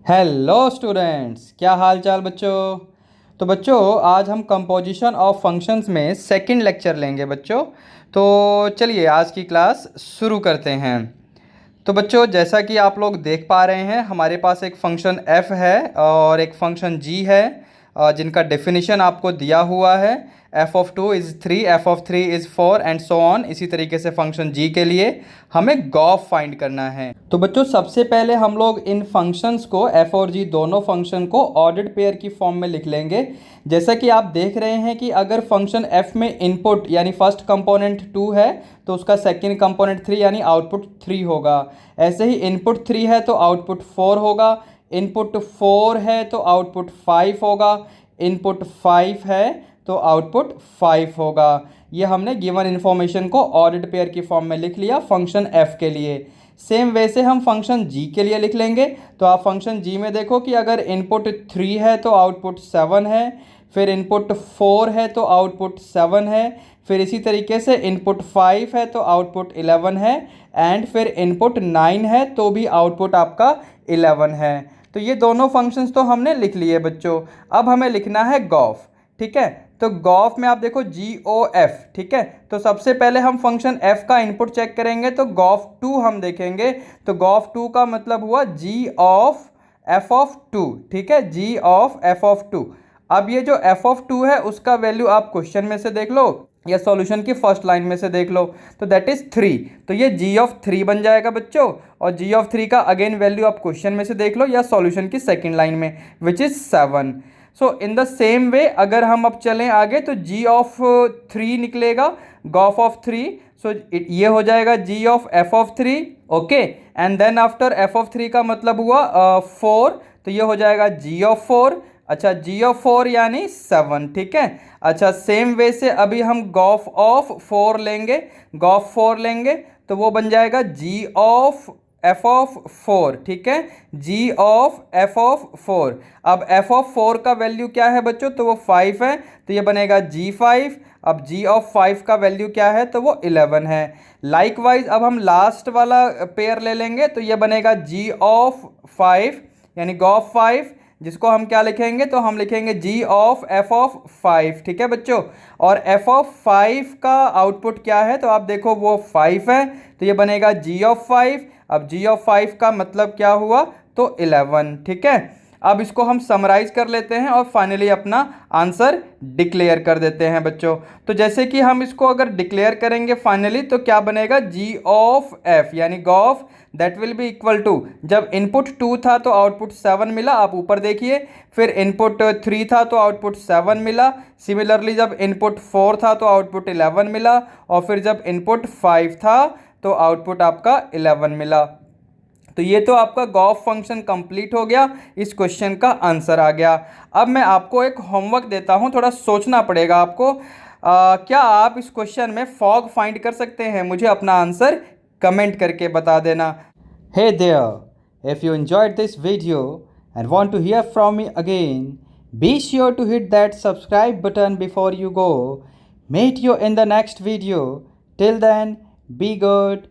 Hello students, क्या हाल चाल बच्चों। तो बच्चों आज हम कंपोजिशन ऑफ फंक्शंस में सेकंड लेक्चर लेंगे बच्चों। तो चलिए आज की क्लास शुरू करते हैं। तो बच्चों जैसा कि आप लोग देख पा रहे हैं हमारे पास एक फंक्शन f है और एक फंक्शन g है जिनका डेफिनेशन आपको दिया हुआ है। f(2) is 3, f(3) is 4 and so on. इसी तरीके से फंक्शन g के लिए हमें गॉफ फाइंड करना है। तो बच्चों सबसे पहले हम लोग इन फंक्शंस को f और g दोनों फंक्शन को ऑर्डर्ड पेयर की फॉर्म में लिख लेंगे। जैसा कि आप देख रहे हैं कि अगर फंक्शन f में इनपुट यानी फर्स्ट कंपोनेंट 2 है तो उसका सेकंड कंपोनेंट 3 यानी आउटपुट 3 होगा। ऐसे ही इनपुट 3 है तो आउटपुट 4 होगा, इनपुट 4 है तो आउटपुट 5 होगा, इनपुट 5 है तो आउटपुट 5 होगा। ये हमने गिवन इन्फॉर्मेशन को ऑर्डर्ड पेयर की फॉर्म में लिख लिया फंक्शन f के लिए। सेम वैसे हम फंक्शन g के लिए लिख लेंगे। तो आप फंक्शन g में देखो कि अगर इनपुट 3 है तो आउटपुट 7 है, फिर इनपुट 4 है तो आउटपुट 7 है, फिर इसी तरीके से इनपुट 5 है तो आउटपुट 11 है, एंड फिर इनपुट 9 है तो भी आउटपुट आपका 11 है। तो ये दोनों फंक्शंस तो हमने लिख लिए बच्चों। अब हमें लिखना है गॉफ, ठीक है। तो गॉफ में आप देखो GOF, ठीक है। तो सबसे पहले हम फंक्शन f का इनपुट चेक करेंगे तो गॉफ 2 हम देखेंगे। तो गॉफ 2 का मतलब हुआ g ऑफ f ऑफ 2, ठीक है, g ऑफ f ऑफ 2। अब ये जो f ऑफ 2 है उसका वैल्यू आप क्वेश्चन में से देख लो या सॉल्यूशन की फर्स्ट लाइन में से देख लो, तो दैट इज 3। तो ये g ऑफ 3 बन जाएगा बच्चों, और g ऑफ 3 का अगेन वैल्यू आप क्वेश्चन में से देख लो या सॉल्यूशन की सेकंड लाइन में, which is 7। So in the same way अगर हम अब चलें आगे तो g ऑफ 3 निकलेगा, गॉफ ऑफ 3। सो ये हो जाएगा g of f of 3, okay. And then after f of 3 का मतलब हुआ 4, तो ये हो जाएगा g ऑफ 4। अच्छा, g ऑफ 4 यानी 7, ठीक है। अच्छा, सेम वे से अभी हम गॉफ ऑफ 4 लेंगे, गॉफ 4 लेंगे तो वो बन जाएगा g ऑफ f ऑफ 4, ठीक है, g ऑफ f ऑफ 4। अब f ऑफ 4 का वैल्यू क्या है बच्चों, तो वो 5 है, तो ये बनेगा g5। अब g ऑफ 5 का वैल्यू क्या है, तो वो 11 है। लाइकवाइज अब हम लास्ट वाला पेयर ले लेंगे तो ये बनेगा g ऑफ 5 यानी गॉफ 5, जिसको हम क्या लिखेंगे, तो हम लिखेंगे g ऑफ f ऑफ 5, ठीक है बच्चों। और f ऑफ 5 का आउटपुट क्या है, तो आप देखो वो 5 है, तो ये बनेगा g ऑफ 5। अब g ऑफ 5 का मतलब क्या हुआ, तो 11, ठीक है। अब इसको हम समराइज कर लेते हैं और फाइनली अपना आंसर डिक्लेयर कर देते हैं बच्चों। तो जैसे कि हम इसको अगर डिक्लेयर करेंगे फाइनली तो क्या बनेगा, g ऑफ f यानी गॉफ that will be equal to, जब इनपुट 2 था तो आउटपुट 7 मिला, आप ऊपर देखिए, फिर इनपुट 3 था तो आउटपुट 7 मिला, सिमिलरली जब इनपुट 4 था तो आउटपुट 11 मिला, और फिर जब इनपुट 5 था तो आउटपुट आपका 11 मिला। तो ये तो आपका गॉफ फंक्शन कंप्लीट हो गया, इस क्वेश्चन का आंसर आ गया। अब मैं आपको एक होमवर्क देता हूँ, थोड़ा सोचना पड़ेगा आपको। क्या आप इस क्वेश्चन में फॉग फाइंड कर सकते हैं, मुझे अपना आंसर कमेंट करके बता देना। Hey there, if you enjoyed this video and want to hear from me again, be sure to hit that subscribe button before you go. Meet you in the next video. Till then, be good.